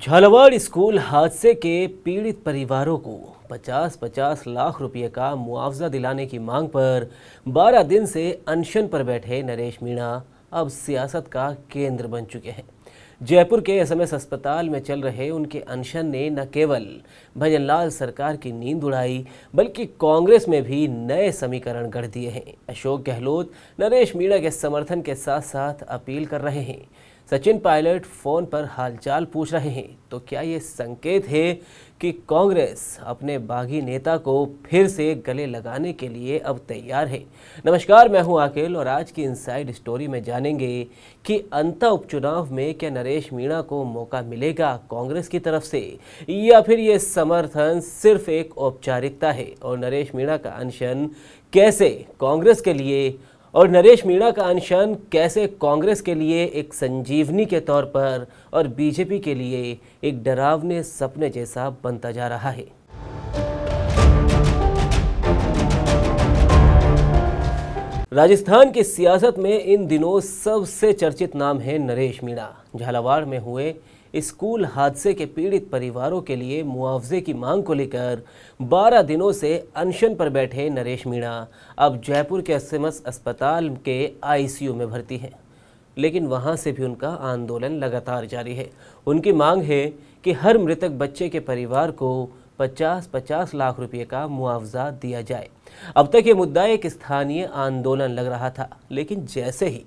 Jhalawar school हादसे के पीड़ित परिवारों को 50-50 लाख रुपए का मुआवजा दिलाने की मांग पर 12 दिन से अनशन पर बैठे नरेश मीणा अब सियासत का केंद्र बन चुके हैं। जयपुर के एसएमएस अस्पताल में चल रहे उनके अनशन ने न केवल भजनलाल सरकार की नींद उड़ाई बल्कि कांग्रेस में भी नए समीकरण गढ़ दिए हैं। अशोक गहलोत नरेश मीणा के समर्थन के साथ साथ अपील कर रहे हैं। सचिन पायलट फोन पर हालचाल पूछ रहे हैं। तो क्या ये संकेत है कि कांग्रेस अपने बागी नेता को फिर से गले लगाने के लिए अब तैयार है? नमस्कार, मैं हूं आकिल और आज की इनसाइड स्टोरी में जानेंगे कि अंतः उपचुनाव में क्या नरेश मीणा को मौका मिलेगा कांग्रेस की तरफ से, या फिर ये समर्थन सिर्फ एक औपचारिकता है और नरेश मीणा का अनशन कैसे कांग्रेस के लिए और नरेश मीणा का अनशन कैसे कांग्रेस के लिए एक संजीवनी के तौर पर और बीजेपी के लिए एक डरावने सपने जैसा बनता जा रहा है। राजस्थान की सियासत में इन दिनों सबसे चर्चित नाम है नरेश मीणा। झालावाड़ में हुए स्कूल हादसे के पीड़ित परिवारों के लिए मुआवजे की मांग को लेकर 12 दिनों से अनशन पर बैठे नरेश मीणा अब जयपुर के एसएमएस अस्पताल के आईसीयू में भर्ती हैं। लेकिन वहां से भी उनका आंदोलन लगातार जारी है। उनकी मांग है कि हर मृतक बच्चे के परिवार को 50-50 लाख रुपए का मुआवजा दिया जाए। अब तक ये मुद्दा एक स्थानीय आंदोलन लग रहा था, लेकिन जैसे ही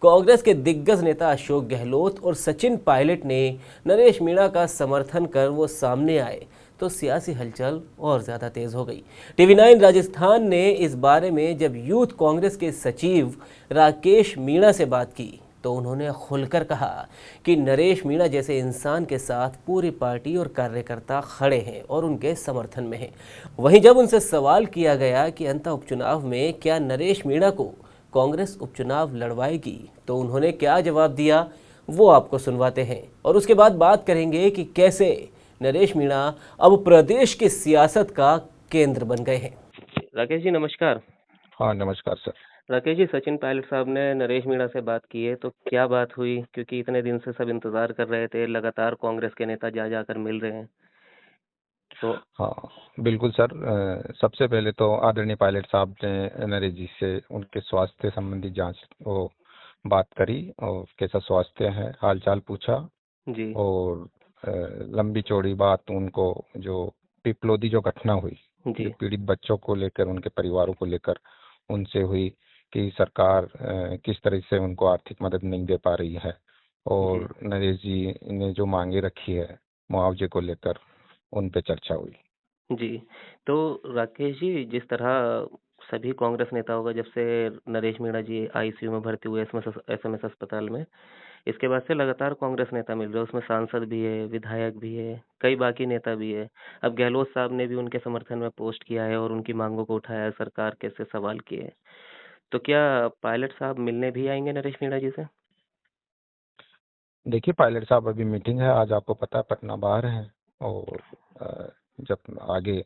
कांग्रेस के दिग्गज नेता अशोक गहलोत और सचिन पायलट ने नरेश मीणा का समर्थन कर वो सामने आए तो सियासी हलचल और ज़्यादा तेज़ हो गई। टीवी9 राजस्थान ने इस बारे में जब यूथ कांग्रेस के सचिव राकेश मीणा से बात की तो उन्होंने खुलकर कहा कि नरेश मीणा जैसे इंसान के साथ पूरी पार्टी और कार्यकर्ता खड़े हैं और उनके समर्थन में हैं। वहीं जब उनसे सवाल किया गया कि अंतः उपचुनाव में क्या नरेश मीणा को कांग्रेस उपचुनाव लड़वाएगी तो उन्होंने क्या जवाब दिया, वो आपको सुनवाते हैं और उसके बाद बात करेंगे कि कैसे नरेश मीणा अब प्रदेश की सियासत का केंद्र बन गए हैं। राकेश जी नमस्कार। हाँ, नमस्कार सर। राकेश जी, सचिन पायलट साहब ने नरेश मीणा से बात की है, तो क्या बात हुई? क्योंकि इतने दिन से सब इंतजार कर रहे थे, लगातार कांग्रेस के नेता जा जाकर मिल रहे हैं। तो हाँ, बिल्कुल सर। सबसे पहले तो आदरणीय पायलट साहब ने नरेश जी से उनके स्वास्थ्य संबंधी जांच वो बात करी और कैसा स्वास्थ्य है, हालचाल पूछा। जी और लंबी चौड़ी बात उनको जो पिपलोदी जो घटना हुई, जो जी पीड़ित बच्चों को लेकर, उनके परिवारों को लेकर उनसे हुई कि सरकार किस तरह से उनको आर्थिक मदद नहीं दे पा रही है, जी और नरेश जी ने जो मांगे रखी है मुआवजे को लेकर, उन पे चर्चा हुई। जी। तो राकेश जी, जिस तरह सभी कांग्रेस नेताओं का जब से नरेश मीणा जी आईसीयू में भर्ती हुए एसएमएस अस्पताल में, इसके बाद से लगातार कांग्रेस नेता मिल रहे हैं। उसमें सांसद भी है, विधायक भी है, कई बाकी नेता भी है। अब गहलोत साहब ने भी उनके समर्थन में पोस्ट किया है और उनकी मांगों को उठाया है, सरकार के से सवाल किए। तो क्या पायलट साहब मिलने भी आएंगे नरेश मीणा जी से? देखिए पायलट साहब, अभी मीटिंग है आज, आपको पता है पटना बाहर है। और जब आगे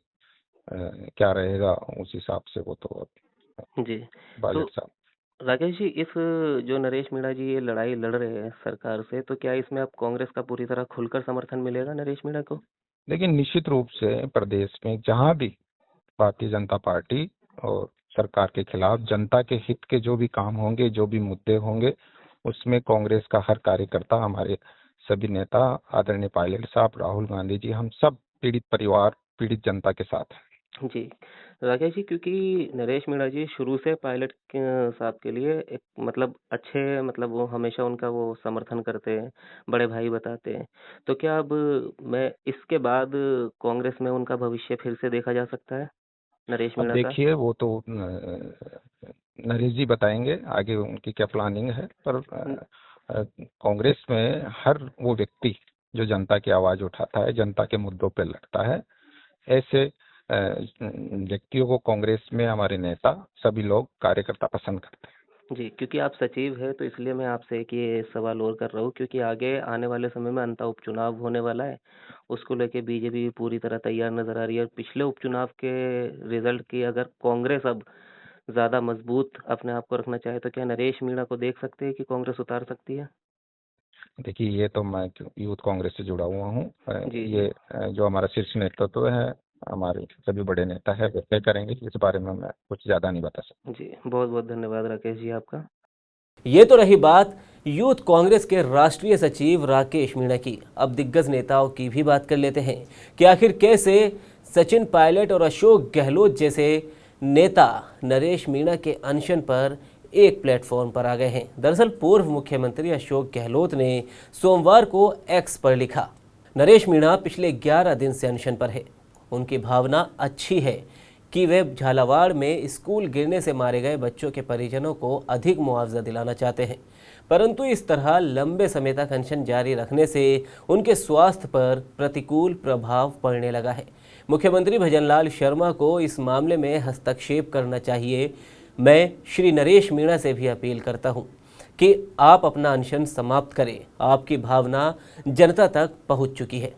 क्या रहेगा उस हिसाब से वो तो जी। तो पायलट साहब। राकेश जी, इस जो नरेश मीणा जी ये लड़ाई लड़ रहे हैं सरकार से, तो क्या इसमें अब कांग्रेस का पूरी तरह खुलकर समर्थन मिलेगा नरेश मीणा को? लेकिन निश्चित रूप से प्रदेश में जहां भी भारतीय जनता पार्टी और सरकार के खिलाफ जनता के हित के जो भी काम होंगे, जो भी मुद्दे होंगे, उसमें कांग्रेस का हर कार्यकर्ता, हमारे सभी नेता, आदरणीय पायलट साहब, राहुल गांधी जी, हम सब पीड़ित परिवार, पीड़ित जनता के साथ हैं। जी। राकेश जी, क्योंकि नरेश मीणा जी शुरू से पायलट साहब के लिए एक मतलब अच्छे, मतलब वो हमेशा उनका वो समर्थन करते हैं, बड़े भाई बताते हैं। तो क्या अब मैं इसके बाद कांग्रेस में उनका भविष्य फिर से देखा जा सकता है नरेश अब मीणा का? देखिए वो तो नरेश जी बताएंगे आगे उनकी क्या प्लानिंग है, पर कांग्रेस में हर वो व्यक्ति जो जनता की आवाज उठाता है, जनता के मुद्दों पे लड़ता है, ऐसे व्यक्तियों को कांग्रेस में हमारे नेता, सभी लोग, कार्यकर्ता पसंद करते हैं। जी, क्योंकि आप सचिव हैं तो इसलिए मैं आपसे एक ये सवाल और कर रहा हूँ, क्योंकि आगे आने वाले समय में अंतः उपचुनाव होने वाला है। उसको लेके बीजेपी पूरी तरह तैयार नजर आ रही है और पिछले उपचुनाव के रिजल्ट की अगर कांग्रेस अब ज्यादा मजबूत अपने आप को रखना चाहे तो क्या नरेश मीणा को देख सकते हैं कि कांग्रेस उतार सकती है? देखिए, ये तो मैं यूथ कांग्रेस से जुड़ा हुआ हूँ। जी जी। ये जो हमारा शीर्ष नेतृत्व है, हमारे सभी बड़े नेता है, वो तय करेंगे। इस बारे में मैं कुछ ज़्यादा नहीं बता सकता। जी, बहुत बहुत धन्यवाद राकेश जी आपका। ये तो रही बात यूथ कांग्रेस के राष्ट्रीय सचिव राकेश मीणा की। अब दिग्गज नेताओं की भी बात कर लेते हैं कि आखिर कैसे सचिन पायलट और अशोक गहलोत जैसे नेता नरेश मीणा के अनशन पर एक प्लेटफॉर्म पर आ गए हैं। दरअसल पूर्व मुख्यमंत्री अशोक गहलोत ने सोमवार को एक्स पर लिखा, नरेश मीणा पिछले 11 दिन से अनशन पर है। उनकी भावना अच्छी है कि वे झालावाड़ में स्कूल गिरने से मारे गए बच्चों के परिजनों को अधिक मुआवजा दिलाना चाहते हैं, परंतु इस तरह लंबे समय तक अनशन जारी रखने से उनके स्वास्थ्य पर प्रतिकूल प्रभाव पड़ने लगा है। मुख्यमंत्री भजनलाल शर्मा को इस मामले में हस्तक्षेप करना चाहिए। मैं श्री नरेश मीणा से भी अपील करता हूं कि आप अपना अनशन समाप्त करें। आपकी भावना जनता तक पहुंच चुकी है।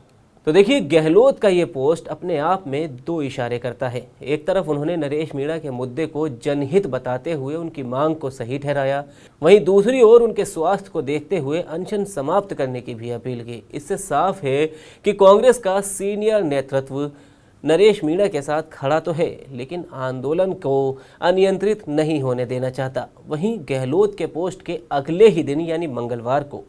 तो देखिए, गहलोत का ये पोस्ट अपने आप में दो इशारे करता है। एक तरफ उन्होंने नरेश मीणा के मुद्दे को जनहित बताते हुए उनकी मांग को सही ठहराया, वहीं दूसरी ओर उनके स्वास्थ्य को देखते हुए अनशन समाप्त करने की भी अपील की। इससे साफ है कि कांग्रेस का सीनियर नेतृत्व नरेश मीणा के साथ खड़ा तो है, लेकिन आंदोलन को अनियंत्रित नहीं होने देना चाहता। वहीं गहलोत के पोस्ट के अगले ही दिन यानी मंगलवार को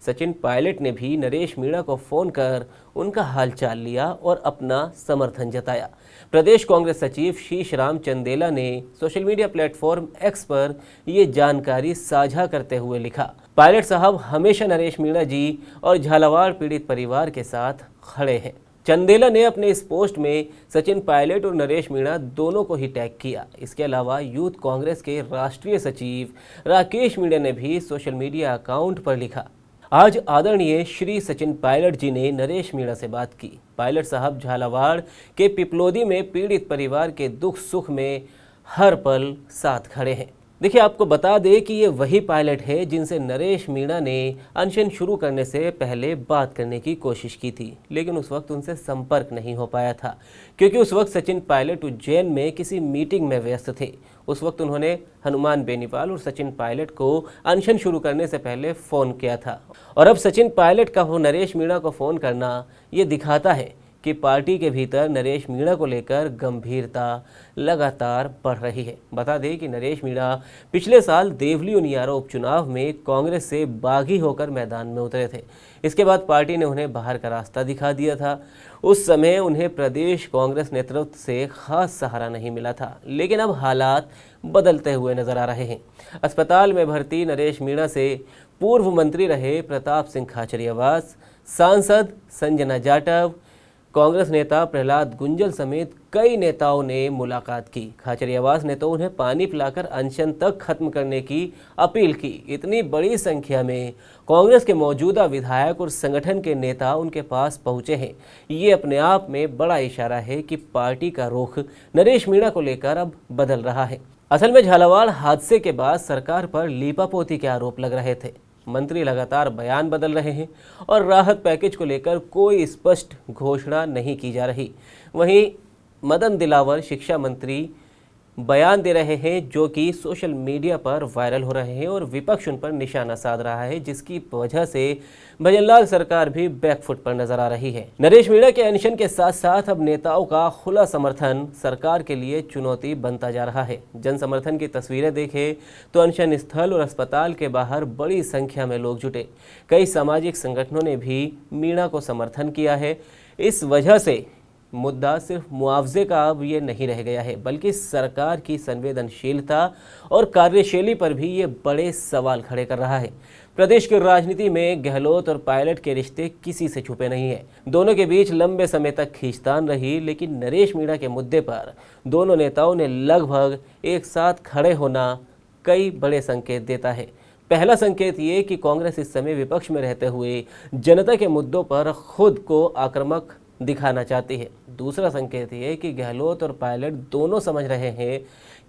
सचिन पायलट ने भी नरेश मीणा को फोन कर उनका हालचाल लिया और अपना समर्थन जताया। प्रदेश कांग्रेस सचिव शीश राम चंदेला ने सोशल मीडिया प्लेटफॉर्म एक्स पर ये जानकारी साझा करते हुए लिखा, पायलट साहब हमेशा नरेश मीणा जी और झालावाड़ पीड़ित परिवार के साथ खड़े हैं। चंदेला ने अपने इस पोस्ट में सचिन पायलट और नरेश मीणा दोनों को ही टैग किया। इसके अलावा यूथ कांग्रेस के राष्ट्रीय सचिव राकेश मीणा ने भी सोशल मीडिया अकाउंट पर लिखा, आज आदरणीय श्री सचिन पायलट जी ने नरेश मीणा से बात की। पायलट साहब झालावाड़ के पिपलोदी में पीड़ित परिवार के दुख सुख में हर पल साथ खड़े हैं। देखिए, आपको बता दें कि ये वही पायलट है जिनसे नरेश मीणा ने अनशन शुरू करने से पहले बात करने की कोशिश की थी, लेकिन उस वक्त उनसे संपर्क नहीं हो पाया था, क्योंकि उस वक्त सचिन पायलट उज्जैन में किसी मीटिंग में व्यस्त थे। उस वक्त उन्होंने हनुमान बेनीवाल और सचिन पायलट को अनशन शुरू करने से पहले फ़ोन किया था। और अब सचिन पायलट का वो नरेश मीणा को फ़ोन करना ये दिखाता है कि पार्टी के भीतर नरेश मीणा को लेकर गंभीरता लगातार बढ़ रही है। बता दें कि नरेश मीणा पिछले साल देवली उनियारा उपचुनाव में कांग्रेस से बागी होकर मैदान में उतरे थे। इसके बाद पार्टी ने उन्हें बाहर का रास्ता दिखा दिया था। उस समय उन्हें प्रदेश कांग्रेस नेतृत्व से खास सहारा नहीं मिला था, लेकिन अब हालात बदलते हुए नजर आ रहे हैं। अस्पताल में भर्ती नरेश मीणा से पूर्व मंत्री रहे प्रताप सिंह खाचरियावास, सांसद संजना जाटव, कांग्रेस नेता प्रहलाद गुंजल समेत कई नेताओं ने मुलाकात की। खाचरियावास ने तो उन्हें पानी पिलाकर अनशन तक खत्म करने की अपील की। इतनी बड़ी संख्या में कांग्रेस के मौजूदा विधायक और संगठन के नेता उनके पास पहुंचे हैं। ये अपने आप में बड़ा इशारा है कि पार्टी का रुख नरेश मीणा को लेकर अब बदल रहा है। असल में झालावाड़ हादसे के बाद सरकार पर लीपापोती के आरोप लग रहे थे। मंत्री लगातार बयान बदल रहे हैं और राहत पैकेज को लेकर कोई स्पष्ट घोषणा नहीं की जा रही। वहीं मदन दिलावर शिक्षा मंत्री बयान दे रहे हैं जो कि सोशल मीडिया पर वायरल हो रहे हैं और विपक्ष उन पर निशाना साध रहा है, जिसकी वजह से भजनलाल सरकार भी बैकफुट पर नजर आ रही है। नरेश मीणा के अनशन के साथ साथ अब नेताओं का खुला समर्थन सरकार के लिए चुनौती बनता जा रहा है। जन समर्थन की तस्वीरें देखें तो अनशन स्थल और अस्पताल के बाहर बड़ी संख्या में लोग जुटे। कई सामाजिक संगठनों ने भी मीणा को समर्थन किया है। इस वजह से मुद्दा सिर्फ मुआवजे का अब ये नहीं रह गया है, बल्कि सरकार की संवेदनशीलता और कार्यशैली पर भी ये बड़े सवाल खड़े कर रहा है। प्रदेश की राजनीति में गहलोत और पायलट के रिश्ते किसी से छुपे नहीं है। दोनों के बीच लंबे समय तक खींचतान रही, लेकिन नरेश मीणा के मुद्दे पर दोनों नेताओं ने लगभग एक साथ खड़े होना कई बड़े संकेत देता है। पहला संकेत ये कि कांग्रेस इस समय विपक्ष में रहते हुए जनता के मुद्दों पर खुद को आक्रामक दिखाना चाहती है। दूसरा संकेत ये कि गहलोत और पायलट दोनों समझ रहे हैं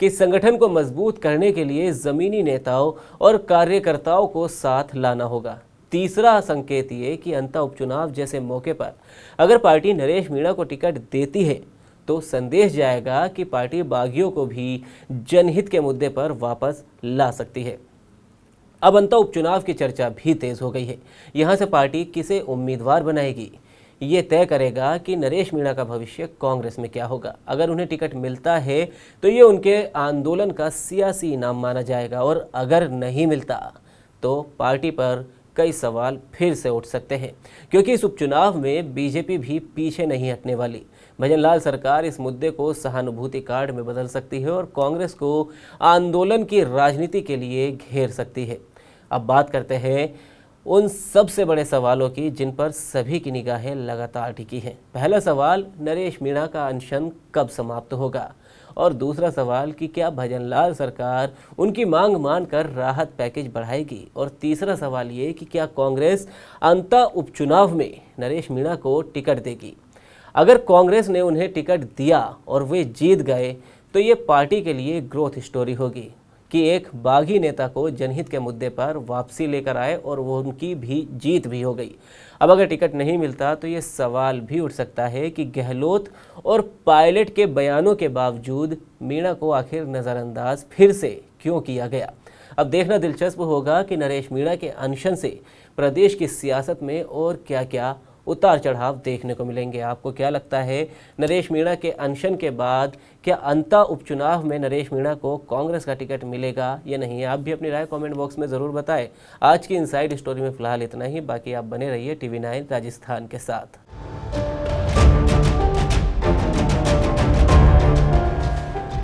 कि संगठन को मजबूत करने के लिए जमीनी नेताओं और कार्यकर्ताओं को साथ लाना होगा। तीसरा संकेत ये कि अंतः उपचुनाव जैसे मौके पर अगर पार्टी नरेश मीणा को टिकट देती है तो संदेश जाएगा कि पार्टी बागियों को भी जनहित के मुद्दे पर वापस ला सकती है। अब अंता उपचुनाव की चर्चा भी तेज हो गई है। यहां से पार्टी किसे उम्मीदवार बनाएगी, ये तय करेगा कि नरेश मीणा का भविष्य कांग्रेस में क्या होगा। अगर उन्हें टिकट मिलता है तो ये उनके आंदोलन का सियासी इनाम माना जाएगा, और अगर नहीं मिलता तो पार्टी पर कई सवाल फिर से उठ सकते हैं, क्योंकि इस उपचुनाव में बीजेपी भी पीछे नहीं हटने वाली। भजनलाल सरकार इस मुद्दे को सहानुभूति कार्ड में बदल सकती है और कांग्रेस को आंदोलन की राजनीति के लिए घेर सकती है। अब बात करते हैं उन सबसे बड़े सवालों की जिन पर सभी की निगाहें लगातार टिकी हैं। पहला सवाल, नरेश मीणा का अनशन कब समाप्त होगा, और दूसरा सवाल कि क्या भजनलाल सरकार उनकी मांग मानकर राहत पैकेज बढ़ाएगी, और तीसरा सवाल ये कि क्या कांग्रेस अंता उपचुनाव में नरेश मीणा को टिकट देगी। अगर कांग्रेस ने उन्हें टिकट दिया और वे जीत गए तो ये पार्टी के लिए ग्रोथ स्टोरी होगी कि एक बागी नेता को जनहित के मुद्दे पर वापसी लेकर आए और वो उनकी भी जीत भी हो गई। अब अगर टिकट नहीं मिलता तो ये सवाल भी उठ सकता है कि गहलोत और पायलट के बयानों के बावजूद मीणा को आखिर नज़रअंदाज फिर से क्यों किया गया। अब देखना दिलचस्प होगा कि नरेश मीणा के अनशन से प्रदेश की सियासत में और क्या क्या उतार चढ़ाव देखने को मिलेंगे। आपको क्या लगता है, नरेश मीणा के अनशन के बाद क्या अंता उपचुनाव में नरेश मीणा को कांग्रेस का टिकट मिलेगा या नहीं? आप भी अपनी राय कमेंट बॉक्स में ज़रूर बताएं। आज की इनसाइड स्टोरी में फिलहाल इतना ही, बाकी आप बने रहिए TV9 राजस्थान के साथ।